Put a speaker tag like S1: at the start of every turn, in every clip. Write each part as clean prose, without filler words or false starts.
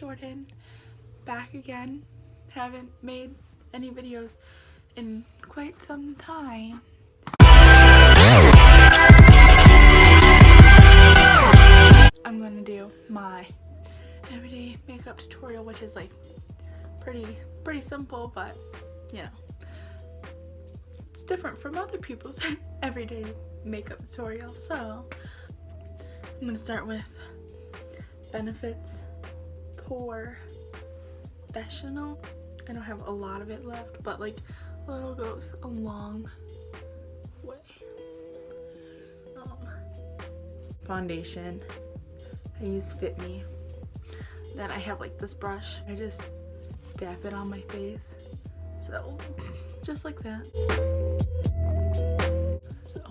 S1: Jordyn, back again. Haven't made any videos in quite some time. I'm gonna do my everyday makeup tutorial, which is like pretty simple, but you know, it's different from other people's everyday makeup tutorial. So I'm gonna start with Benefits Professional. I don't have a lot of it left, but like a little goes a long way. Foundation, I use Fit Me. Then I have like this brush, I just dap it on my face, so just like that. So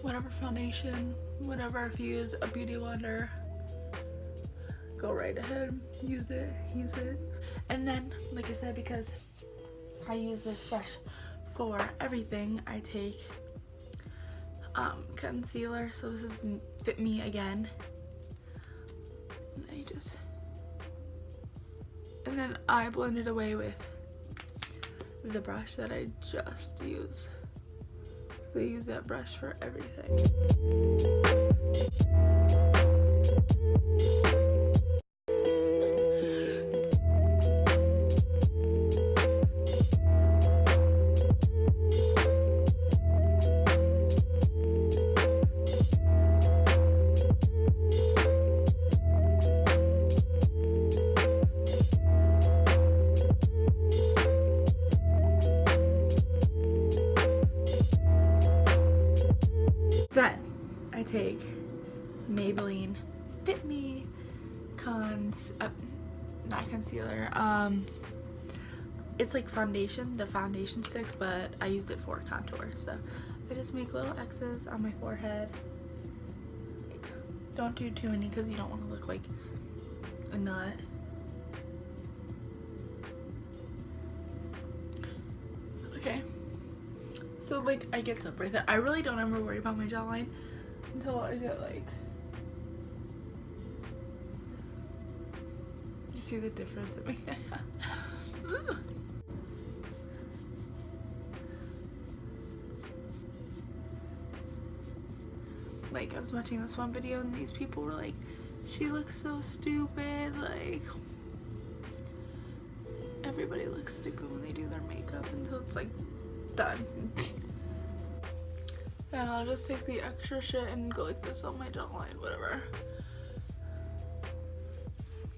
S1: whatever foundation, whatever, if you use a beauty blender, go right ahead, use it. And then, like I said, because I use this brush for everything, I take concealer. So this is Fit Me again, and then I blend it away with the brush that I just used. I use that brush for everything. Then I take Maybelline Fit Me not concealer, it's like foundation, the foundation sticks, but I use it for contour. So I just make little X's on my forehead. Don't do too many because you don't want to look like a nut. Okay, so like I get to right there. I really don't ever worry about my jawline until I get like, you see the difference? I mean, like I was watching this one video and these people were like, she looks so stupid. Like, everybody looks stupid when they do their makeup until it's like done. Then I'll just take the extra shit and go like this on my jawline, whatever.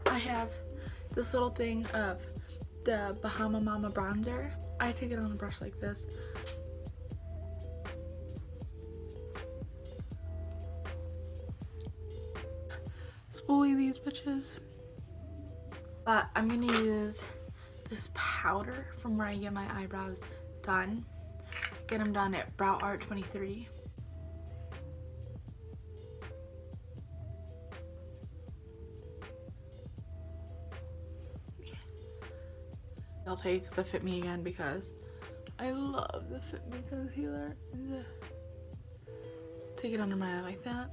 S1: I have this little thing of the Bahama Mama bronzer. I take it on a brush like this. Spoolie these bitches. But I'm gonna use this powder from where I get my eyebrows done. Get them done at Brow Art 23. I'll take the Fit Me again because I love the Fit Me concealer. And take it under my eye like that.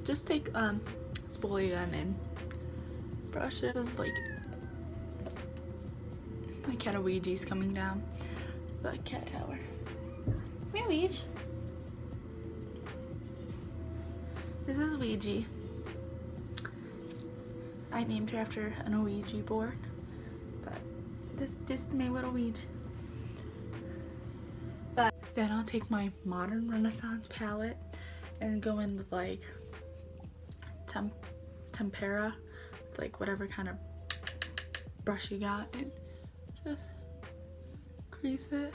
S1: Just take spoolie again and brush it. This is like my cat Ouija's coming down the cat tower. Come here, Ouija. This is Ouija. I named her after an Ouija board, but this is my little Ouija. But then I'll take my Modern Renaissance palette and go in with like tempera, like whatever kind of brush you got, and just crease it.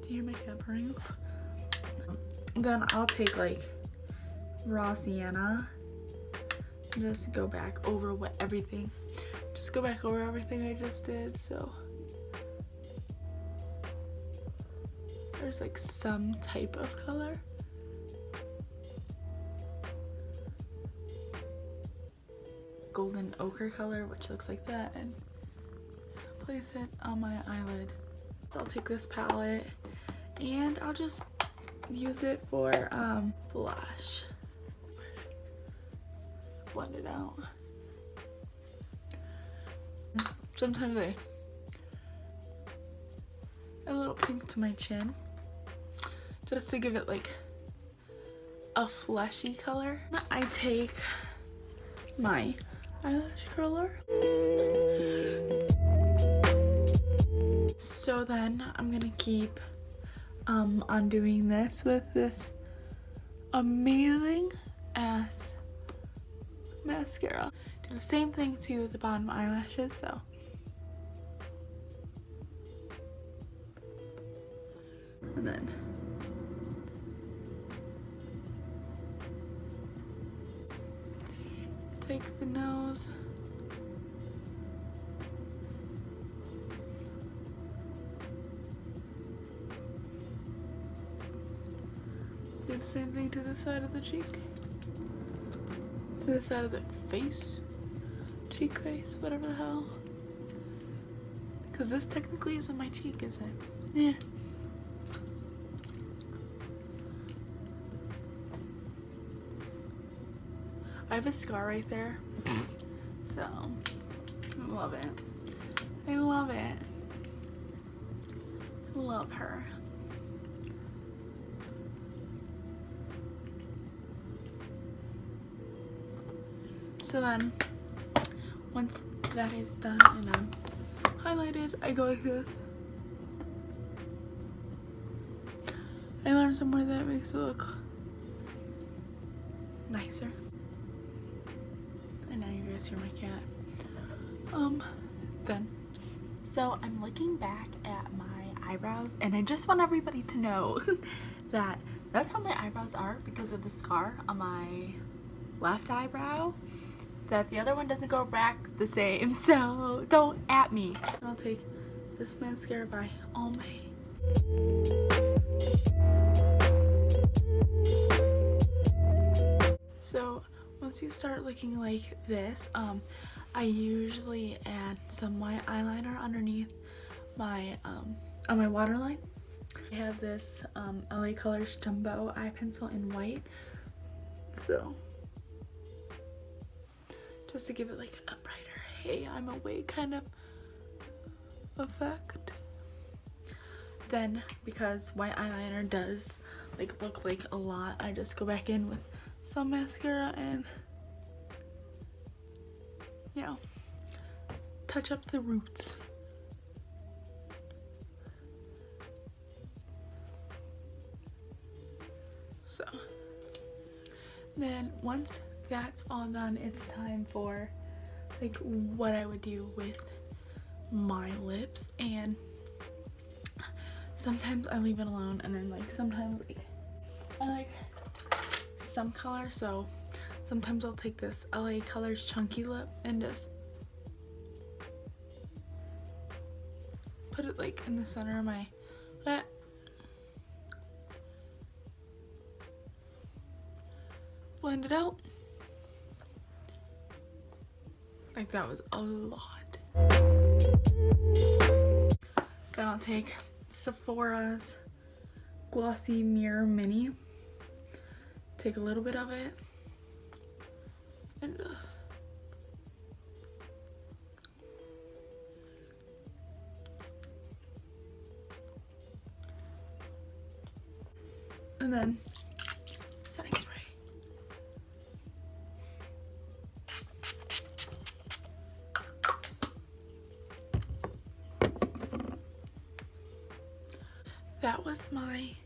S1: Do you hear my cat purring? Then I'll take like raw sienna and just go back over everything I just did. So there's like some type of color. Golden ochre color, which looks like that, and place it on my eyelid. I'll take this palette and I'll just use it for blush. Blend it out. Sometimes I add a little pink to my chin just to give it like a fleshy color. I take my eyelash curler. So then I'm gonna keep undoing this with this amazing ass mascara. Do the same thing to the bottom eyelashes, so and then take the nose. Do the same thing to the side of the cheek. To the side of the face. Cheek face, whatever the hell. Because this technically isn't my cheek, is it? Yeah. I have a scar right there. So, I love it. I love it. I love her. So then, once that is done and I'm highlighted, I go like this. I learned somewhere that it makes it look nicer. And now you guys hear my cat. Then. So I'm looking back at my eyebrows and I just want everybody to know that that's how my eyebrows are because of the scar on my left eyebrow. That the other one doesn't go back the same, so don't at me. I'll take this mascara by Almay. So once you start looking like this, I usually add some white eyeliner underneath my on my waterline. I have this LA Colors Jumbo eye pencil in white, so just to give it like a brighter hey I'm awake kind of effect. Then because white eyeliner does like look like a lot, I just go back in with some mascara and you know, touch up the roots. So then once that's all done, it's time for like what I would do with my lips, and sometimes I leave it alone and then like sometimes like I like some color, so sometimes I'll take this LA Colors Chunky Lip and just put it like in the center of my lip. Blend it out. Like that was a lot. Then I'll take Sephora's Glossy Mirror Mini. Take a little bit of it and just and then setting spray. That was my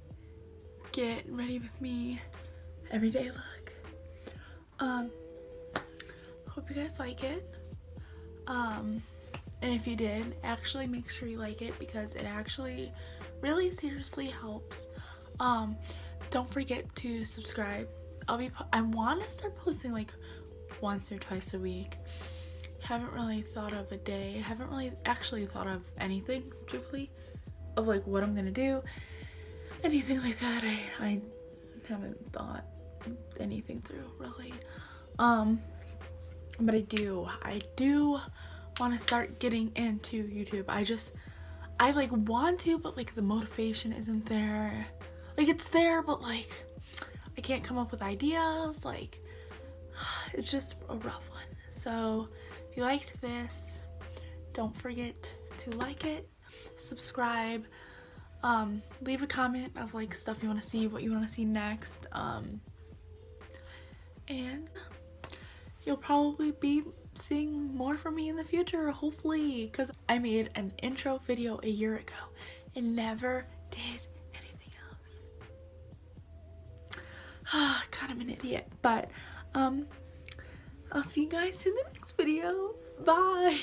S1: get ready with me everyday look. Hope you guys like it. And if you did, actually make sure you like it because it actually really seriously helps. Don't forget to subscribe. I want to start posting like once or twice a week. Haven't really thought of a day. Haven't really actually thought of anything, truthfully, of like what I'm gonna do. Anything like that. I haven't thought anything through really. But I do want to start getting into YouTube. I like want to, but like the motivation isn't there. Like it's there, but like I can't come up with ideas. Like it's just a rough one. So if you liked this, don't forget to like it, subscribe, leave a comment of like stuff you want to see, what you want to see next, and you'll probably be seeing more from me in the future, hopefully, because I made an intro video a year ago and never did anything else. Kind of an idiot, but I'll see you guys in the next video. Bye.